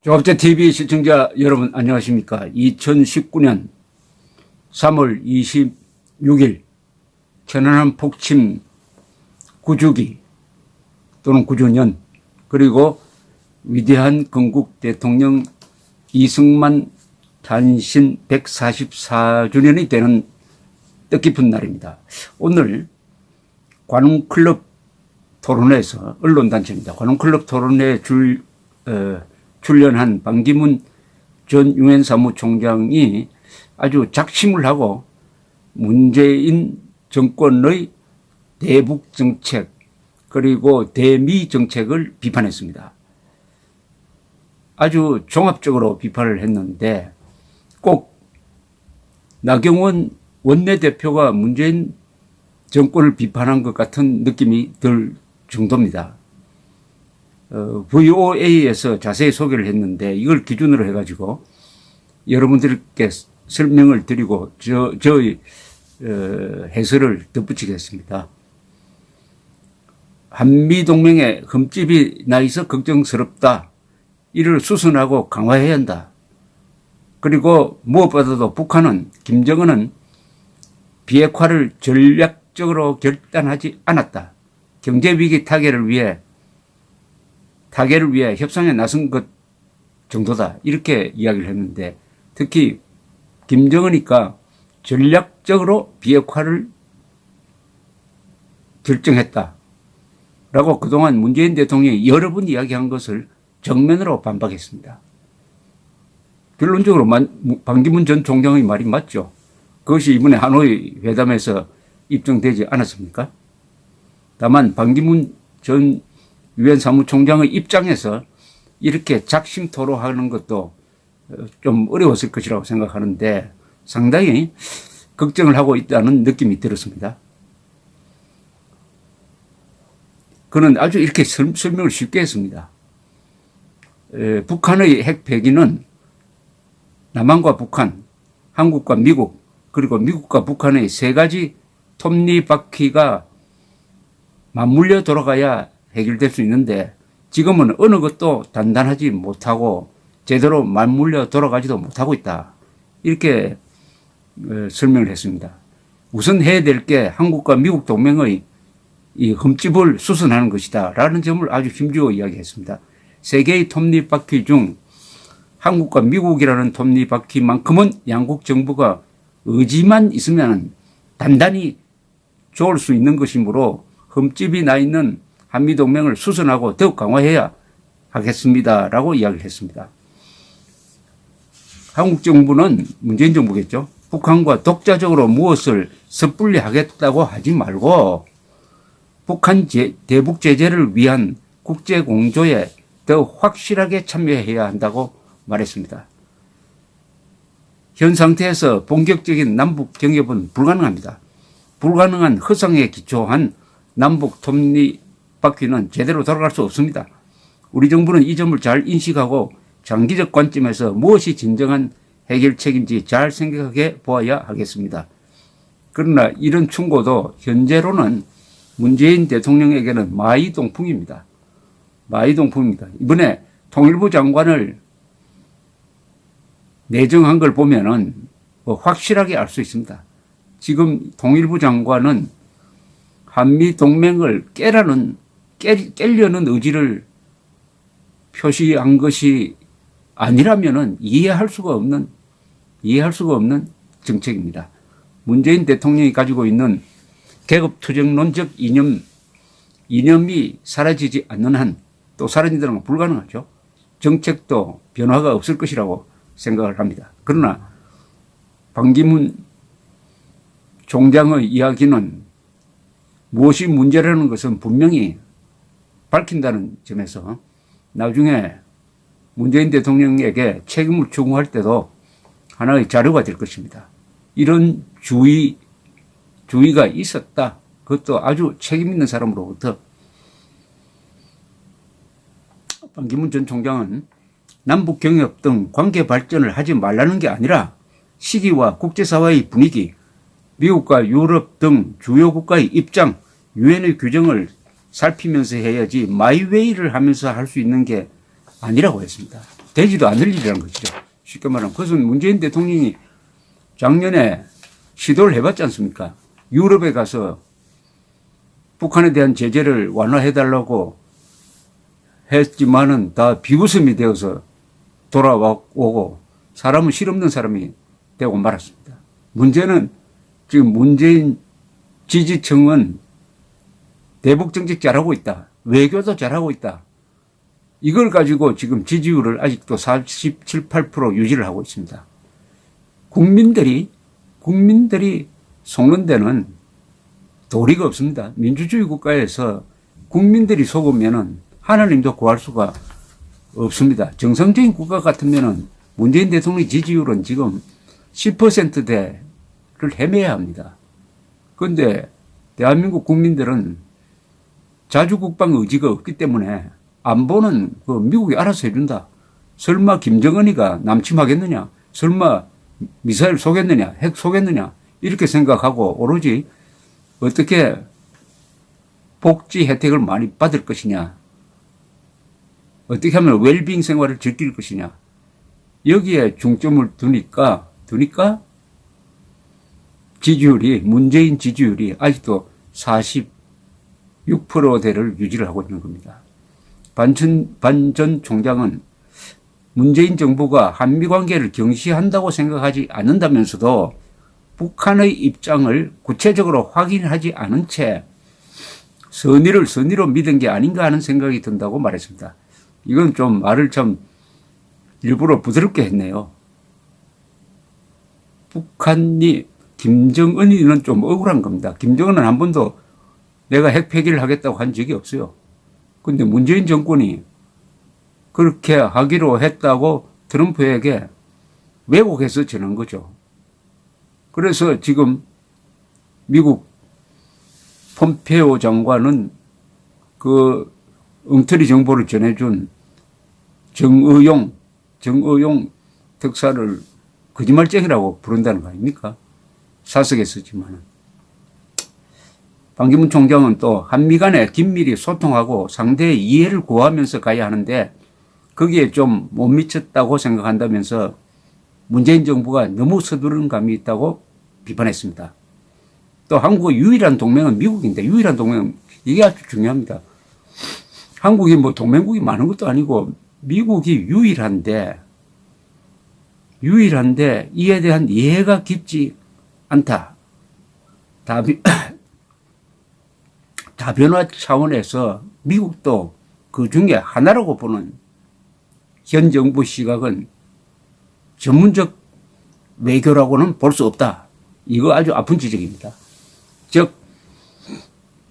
조합제TV 시청자 여러분 안녕하십니까. 2019년 3월 26일 천안함 폭침 9주기 또는 9주년, 그리고 위대한 건국 대통령 이승만 탄신 144주년이 되는 뜻깊은 날입니다. 오늘 관훈클럽 토론회에서, 언론단체입니다. 관훈클럽 토론회에 출연한 반기문 전 유엔 사무총장이 아주 작심을 하고 문재인 정권의 대북 정책 그리고 대미 정책을 비판했습니다. 아주 종합적으로 비판을 했는데 꼭 나경원 원내대표가 문재인 정권을 비판한 것 같은 느낌이 들 정도입니다. VOA에서 자세히 소개를 했는데 이걸 기준으로 해가지고 여러분들께 설명을 드리고 저의 해설을 덧붙이겠습니다. 한미동맹에 흠집이 나 있어 걱정스럽다. 이를 수순하고 강화해야 한다. 그리고 무엇보다도 북한은, 김정은은 비핵화를 전략적으로 결단하지 않았다. 경제위기 타개를 위해 협상에 나선 것 정도다. 이렇게 이야기를 했는데, 특히 김정은이가 전략적으로 비핵화를 결정했다 라고 그동안 문재인 대통령이 여러 번 이야기한 것을 정면으로 반박했습니다. 결론적으로 반기문 전 총장의 말이 맞죠. 그것이 이번에 하노이 회담에서 입증되지 않았습니까? 다만 반기문 전 유엔 사무총장의 입장에서 이렇게 작심토로하는 것도 좀 어려웠을 것이라고 생각하는데 상당히 걱정을 하고 있다는 느낌이 들었습니다. 그는 아주 이렇게 설명을 쉽게 했습니다. 북한의 핵 폐기는 남한과 북한, 한국과 미국, 그리고 미국과 북한의 세 가지 톱니바퀴가 맞물려 돌아가야 해결될 수 있는데 지금은 어느 것도 단단하지 못하고 제대로 맞물려 돌아가지도 못하고 있다. 이렇게 설명을 했습니다. 우선 해야 될 게 한국과 미국 동맹의 이 흠집을 수선하는 것이다 라는 점을 아주 힘주어 이야기했습니다. 세계의 톱니바퀴 중 한국과 미국이라는 톱니바퀴만큼은 양국 정부가 의지만 있으면 단단히 좋을 수 있는 것이므로 흠집이 나 있는 한미동맹을 수선하고 더욱 강화해야 하겠습니다 라고 이야기를 했습니다. 한국 정부는, 문재인 정부겠죠, 북한과 독자적으로 무엇을 섣불리 하겠다고 하지 말고 북한 대북 제재를 위한 국제 공조에 더 확실하게 참여해야 한다고 말했습니다. 현 상태에서 본격적인 남북 경협은 불가능합니다. 불가능한 허상에 기초한 남북 톱니바퀴는 제대로 돌아갈 수 없습니다. 우리 정부는 이 점을 잘 인식하고 장기적 관점에서 무엇이 진정한 해결책인지 잘 생각해 보아야 하겠습니다. 그러나 이런 충고도 현재로는 문재인 대통령에게는 마이동풍입니다. 마이동풍입니다. 이번에 통일부 장관을 내정한 걸 보면은 확실하게 알 수 있습니다. 지금 통일부 장관은 한미 동맹을 깨려는 의지를 표시한 것이 아니라면은 이해할 수가 없는 정책입니다. 문재인 대통령이 가지고 있는 계급투쟁론적 이념이 사라지지 않는 한, 또 사라진다는 건 불가능하죠. 정책도 변화가 없을 것이라고 생각을 합니다. 그러나 반기문 총장의 이야기는 무엇이 문제라는 것은 분명히 밝힌다는 점에서 나중에 문재인 대통령에게 책임을 추구할 때도 하나의 자료가 될 것입니다. 이런 주의가 있었다. 그것도 아주 책임 있는 사람으로부터. 반기문 전 총장은 남북 경협 등 관계 발전을 하지 말라는 게 아니라 시기와 국제사회의 분위기, 미국과 유럽 등 주요 국가의 입장, 유엔의 규정을 살피면서 해야지 마이웨이를 하면서 할 수 있는 게 아니라고 했습니다. 되지도 않을 일이라는 것이죠. 쉽게 말하면. 그것은 문재인 대통령이 작년에 시도를 해봤지 않습니까? 유럽에 가서 북한에 대한 제재를 완화해달라고 했지만은 다 비웃음이 되어서 돌아오고 사람은 실없는 사람이 되고 말았습니다. 문제는 지금 문재인 지지층은 대북 정책 잘하고 있다. 외교도 잘하고 있다. 이걸 가지고 지금 지지율을 아직도 47, 8% 유지를 하고 있습니다. 국민들이 속는 데는 도리가 없습니다. 민주주의 국가에서 국민들이 속으면은 하나님도 구할 수가 없습니다. 정상적인 국가 같으면은 문재인 대통령의 지지율은 지금 10%대를 헤매야 합니다. 그런데 대한민국 국민들은 자주국방 의지가 없기 때문에 안보는 그 미국이 알아서 해준다. 설마 김정은이가 남침하겠느냐? 설마 미사일 쏘겠느냐? 핵 쏘겠느냐? 이렇게 생각하고 오로지 어떻게 복지 혜택을 많이 받을 것이냐? 어떻게 하면 웰빙 생활을 즐길 것이냐? 여기에 중점을 두니까 문재인 지지율이 아직도 46%대를 유지를 하고 있는 겁니다. 반 전 총장은 문재인 정부가 한미 관계를 경시한다고 생각하지 않는다면서도 북한의 입장을 구체적으로 확인하지 않은 채 선의로 믿은 게 아닌가 하는 생각이 든다고 말했습니다. 이건 좀 말을 참 일부러 부드럽게 했네요. 북한이 김정은이는 좀 억울한 겁니다. 김정은은 한 번도 내가 핵 폐기를 하겠다고 한 적이 없어요. 그런데 문재인 정권이 그렇게 하기로 했다고 트럼프에게 왜곡해서 전한 거죠. 그래서 지금 미국 폼페오 장관은 그 엉터리 정보를 전해준 정의용 특사를 거짓말쟁이라고 부른다는 거 아닙니까? 사석에 쓰지만은. 반기문 총장은 또 한미 간에 긴밀히 소통하고 상대의 이해를 구하면서 가야 하는데 거기에 좀 못 미쳤다고 생각한다면서 문재인 정부가 너무 서두르는 감이 있다고 비판했습니다. 또 한국의 유일한 동맹은 미국인데 유일한 동맹은 이게 아주 중요합니다. 한국이 뭐 동맹국이 많은 것도 아니고 미국이 유일한데 이에 대한 이해가 깊지 않다. 다변화 차원에서 미국도 그 중에 하나라고 보는 현 정부 시각은 전문적 외교라고는 볼 수 없다. 이거 아주 아픈 지적입니다. 즉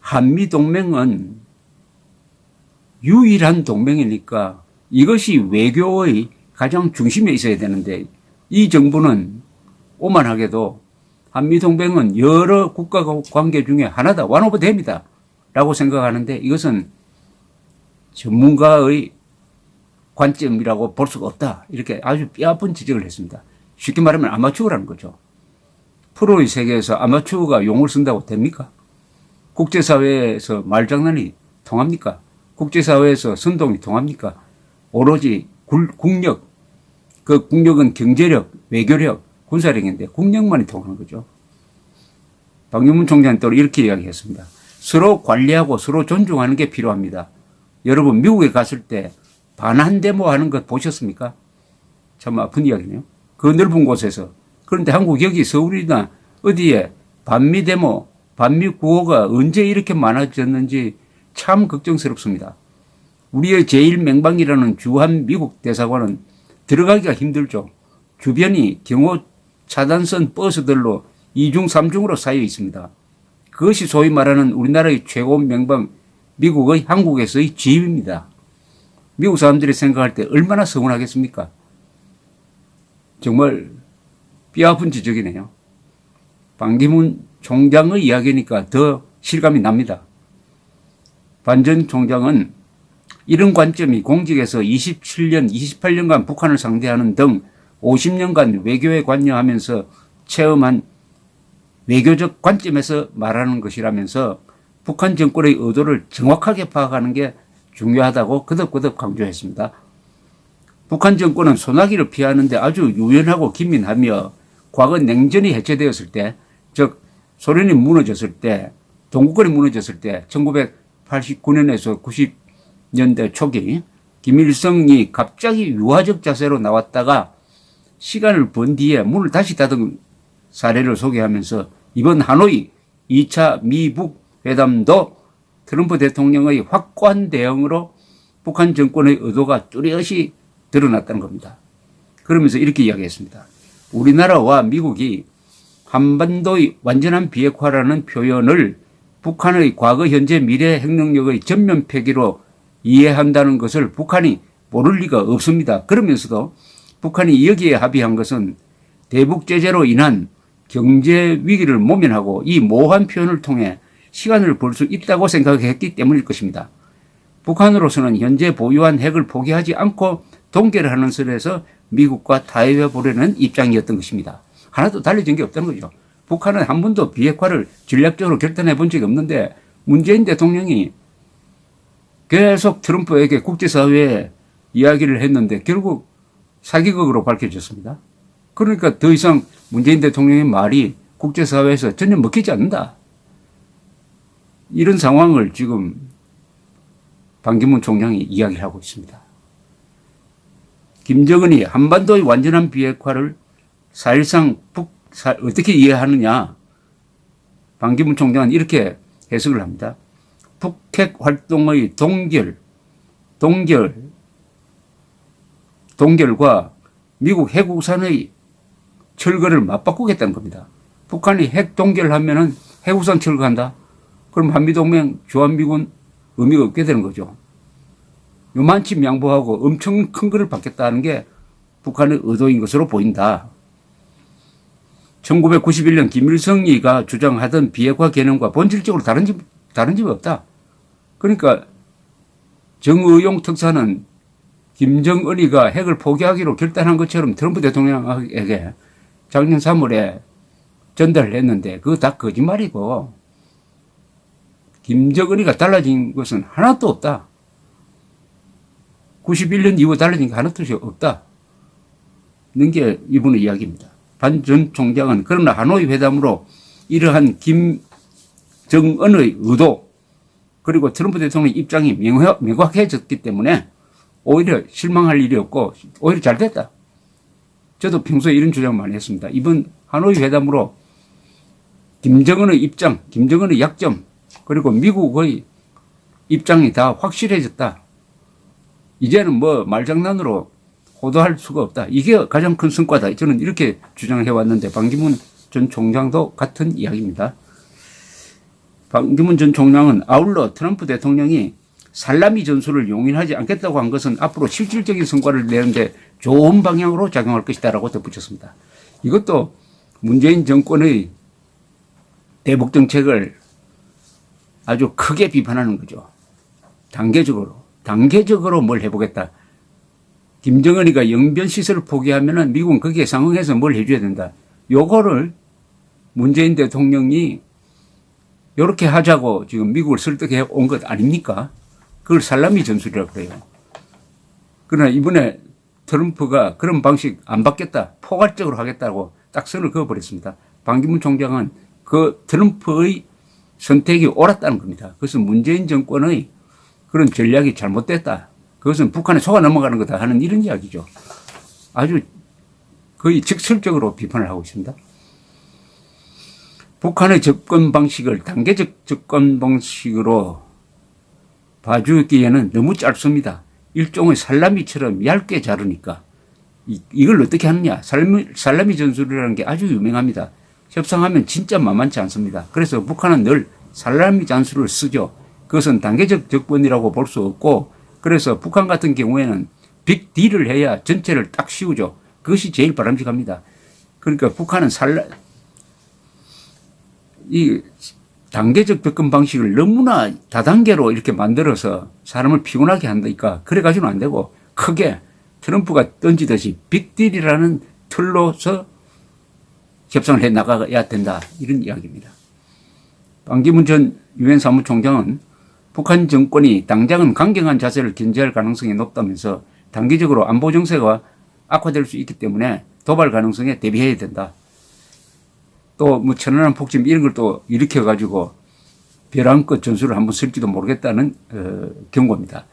한미동맹은 유일한 동맹이니까 이것이 외교의 가장 중심에 있어야 되는데 이 정부는 오만하게도 한미동맹은 여러 국가 관계 중에 하나다. one of them이다. 라고 생각하는데 이것은 전문가의 관점이라고 볼 수가 없다. 이렇게 아주 뼈아픈 지적을 했습니다. 쉽게 말하면 아마추어라는 거죠. 프로의 세계에서 아마추어가 용을 쓴다고 됩니까? 국제사회에서 말장난이 통합니까? 국제사회에서 선동이 통합니까? 오로지 국력, 그 국력은 경제력, 외교력, 군사력인데 국력만이 통하는 거죠. 반기문 총장은 또 이렇게 이야기했습니다. 서로 관리하고 서로 존중하는 게 필요합니다. 여러분 미국에 갔을 때 반한 데모 하는 거 보셨습니까? 참 아픈 이야기네요. 그 넓은 곳에서. 그런데 한국 여기 서울이나 어디에 반미 데모, 반미 구호가 언제 이렇게 많아졌는지 참 걱정스럽습니다. 우리의 제1맹방이라는 주한 미국 대사관은 들어가기가 힘들죠. 주변이 경호 차단선 버스들로 2중, 3중으로 쌓여 있습니다. 그것이 소위 말하는 우리나라의 최고 맹방 미국의 한국에서의 지입입니다. 미국 사람들이 생각할 때 얼마나 서운하겠습니까? 정말 뼈아픈 지적이네요. 반기문 총장의 이야기니까 더 실감이 납니다. 반 전 총장은 이런 관점이 공직에서 27년, 28년간 북한을 상대하는 등 50년간 외교에 관여하면서 체험한 외교적 관점에서 말하는 것이라면서 북한 정권의 의도를 정확하게 파악하는 게 중요하다고 거듭거듭 강조했습니다. 북한 정권은 소나기를 피하는데 아주 유연하고 기민하며 과거 냉전이 해체되었을 때, 즉 소련이 무너졌을 때, 동구권이 무너졌을 때 1989년에서 90년대 초기 김일성이 갑자기 유화적 자세로 나왔다가 시간을 번 뒤에 문을 다시 닫은 사례를 소개하면서 이번 하노이 2차 미북 회담도 트럼프 대통령의 확고한 대응으로 북한 정권의 의도가 뚜렷이 드러났다는 겁니다. 그러면서 이렇게 이야기했습니다. 우리나라와 미국이 한반도의 완전한 비핵화라는 표현을 북한의 과거, 현재, 미래 핵능력의 전면 폐기로 이해한다는 것을 북한이 모를 리가 없습니다. 그러면서도 북한이 여기에 합의한 것은 대북 제재로 인한 경제 위기를 모면하고 이 모호한 표현을 통해 시간을 벌 수 있다고 생각했기 때문일 것입니다. 북한으로서는 현재 보유한 핵을 포기하지 않고 동결을 하는 선에서 미국과 타협해 보려는 입장이었던 것입니다. 하나도 달라진 게 없다는 거죠. 북한은 한 번도 비핵화를 전략적으로 결단해 본 적이 없는데 문재인 대통령이 계속 트럼프에게 국제사회에 이야기를 했는데 결국 사기극으로 밝혀졌습니다. 그러니까 더 이상 문재인 대통령의 말이 국제사회에서 전혀 먹히지 않는다. 이런 상황을 지금 반기문 총장이 이야기를 하고 있습니다. 김정은이 한반도의 완전한 비핵화를 사실상 어떻게 이해하느냐. 반기문 총장은 이렇게 해석을 합니다. 북핵 활동의 동결과 미국 핵우산의 철거를 맞바꾸겠다는 겁니다. 북한이 핵 동결하면은 핵우산 철거한다. 그럼 한미동맹 주한미군 의미가 없게 되는 거죠. 요만치 양보하고 엄청 큰 거를 받겠다는 게 북한의 의도인 것으로 보인다. 1991년 김일성이가 주장하던 비핵화 개념과 본질적으로 다른 점이 없다. 그러니까 정의용 특사는 김정은이가 핵을 포기하기로 결단한 것처럼 트럼프 대통령에게 작년 3월에 전달을 했는데 그거 다 거짓말이고 김정은이가 달라진 것은 하나도 없다. 91년 이후 달라진 게 하나도 없다. 는 게 이분의 이야기입니다. 반 전 총장은 그러나 하노이 회담으로 이러한 김정은의 의도 그리고 트럼프 대통령의 입장이 명확해졌기 때문에 오히려 실망할 일이 없고 오히려 잘 됐다. 저도 평소에 이런 주장 많이 했습니다. 이번 하노이 회담으로 김정은의 입장, 김정은의 약점 그리고 미국의 입장이 다 확실해졌다. 이제는 뭐 말장난으로 호도할 수가 없다. 이게 가장 큰 성과다. 저는 이렇게 주장해 왔는데 반기문 전 총장도 같은 이야기입니다. 반기문 전 총장은 아울러 트럼프 대통령이 살라미 전술을 용인하지 않겠다고 한 것은 앞으로 실질적인 성과를 내는데 좋은 방향으로 작용할 것이다라고 덧붙였습니다. 이것도 문재인 정권의 대북 정책을 아주 크게 비판하는 거죠. 단계적으로 뭘 해보겠다. 김정은이가 영변 시설을 포기하면은 미국은 거기에 상응해서 뭘 해줘야 된다. 요거를 문재인 대통령이 이렇게 하자고 지금 미국을 설득해 온 것 아닙니까? 그걸 살라미 전술이라고 그래요. 그러나 이번에 트럼프가 그런 방식 안 받겠다. 포괄적으로 하겠다고 딱 선을 그어버렸습니다. 반기문 총장은 그 트럼프의 선택이 옳았다는 겁니다. 그것은 문재인 정권의 그런 전략이 잘못됐다. 그것은 북한에 속아 넘어가는 거다 하는 이런 이야기죠. 아주 거의 직설적으로 비판을 하고 있습니다. 북한의 접근 방식을 단계적 접근 방식으로 봐주기에는 너무 짧습니다. 일종의 살라미처럼 얇게 자르니까 이걸 어떻게 하느냐. 살라미 전술이라는 게 아주 유명합니다. 협상하면 진짜 만만치 않습니다. 그래서 북한은 늘 살라미 전술을 쓰죠. 그것은 단계적 접근이라고 볼 수 없고 그래서 북한 같은 경우에는 빅딜을 해야 전체를 딱 씌우죠. 그것이 제일 바람직합니다. 그러니까 북한은 이 단계적 접근 방식을 너무나 다단계로 이렇게 만들어서 사람을 피곤하게 한다니까 그래가지고는 안 되고 크게 트럼프가 던지듯이 빅딜이라는 틀로서 협상을 해 나가야 된다. 이런 이야기입니다. 반기문 전 유엔 사무총장은 북한 정권이 당장은 강경한 자세를 견제할 가능성이 높다면서 단기적으로 안보 정세가 악화될 수 있기 때문에 도발 가능성에 대비해야 된다. 또 뭐 천안함 폭침 이런 걸 또 일으켜가지고 벼랑끝 전술을 한번 쓸지도 모르겠다는 경고입니다.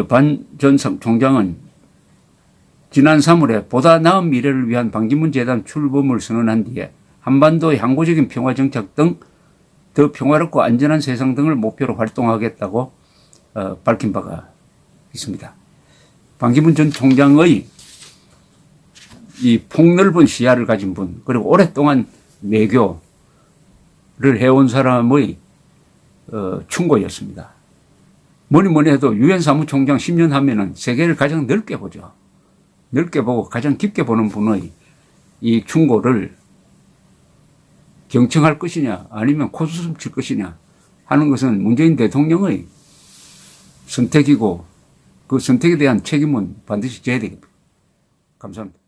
반 전 총장은 지난 3월에 보다 나은 미래를 위한 반기문 재단 출범을 선언한 뒤에 한반도의 항구적인 평화 정착 등 더 평화롭고 안전한 세상 등을 목표로 활동하겠다고 밝힌 바가 있습니다. 반기문 전 총장의 이 폭넓은 시야를 가진 분, 그리고 오랫동안 외교를 해온 사람의 충고였습니다. 뭐니 해도 유엔 사무총장 10년 하면은 세계를 가장 넓게 보죠. 넓게 보고 가장 깊게 보는 분의 이 충고를 경청할 것이냐 아니면 코수습 칠 것이냐 하는 것은 문재인 대통령의 선택이고 그 선택에 대한 책임은 반드시 져야 되겠습니다. 감사합니다.